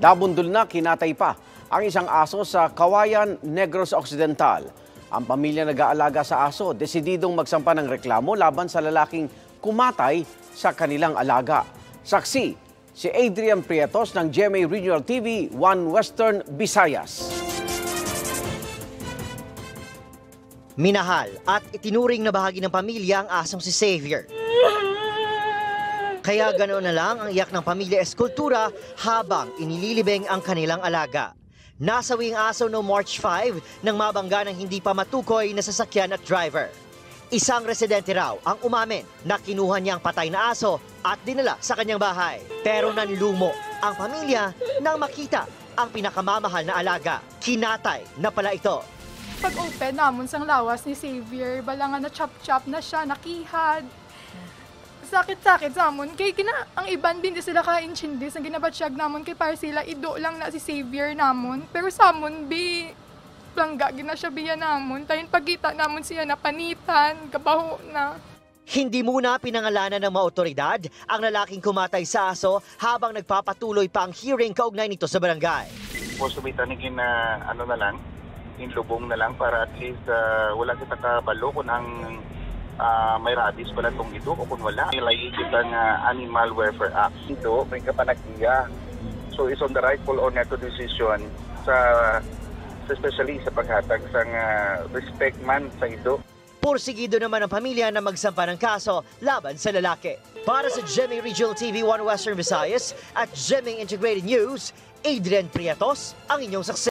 Nabundol na, kinatay pa ang isang aso sa Kawayan, Negros Occidental. Ang pamilya nag-aalaga sa aso, desididong magsampa ng reklamo laban sa lalaking kumatay sa kanilang alaga. Saksi, si Adrian Prietos ng GMA Regional TV 1 Western Visayas. Minahal at itinuring na bahagi ng pamilya ang asong si Xavier. Kaya ganoon na lang ang iyak ng pamilya Eskultura habang inililibing ang kanilang alaga. Nasawi ang aso no March 5 nang mabangga ng hindi pa matukoy na sasakyan at driver. Isang residente raw ang umamin na kinuha niya ang patay na aso at dinala sa kanyang bahay. Pero nanlumo ang pamilya nang makita ang pinakamamahal na alaga. Kinatay na pala ito. Pag-open namon sang lawas ni Xavier, balangan na chop-chop na siya, nakihad. Sakit-sakit sa amon. Kay ang iban din sila ka-inchindis, ang ginabatsyag namon kay para sila ido lang na si Xavier namon. Pero sa amon, langga gina siya biya namon. Tayon pagkita namon siya na panitan, kabaho na. Hindi muna pinangalanan ng mga otoridad ang lalaking kumatay sa aso habang nagpapatuloy pa ang hearing kaugnay nito sa barangay. Possibly tanigin na na lang, inlubong na lang para at least wala kita kabalo kung ang may rabies pala itong ito o kung wala. Nilay kita ng Animal Welfare Act. Ito, may kapanagiya. So it's on the rightful owner to decision especially sa paghatag sa respect man sa ito. Porsigido naman ang pamilya na magsampa ng kaso laban sa lalaki. Para sa GMA Regional TV 1 Western Visayas at GMA Integrated News, Adrian Prietos ang inyong saksi.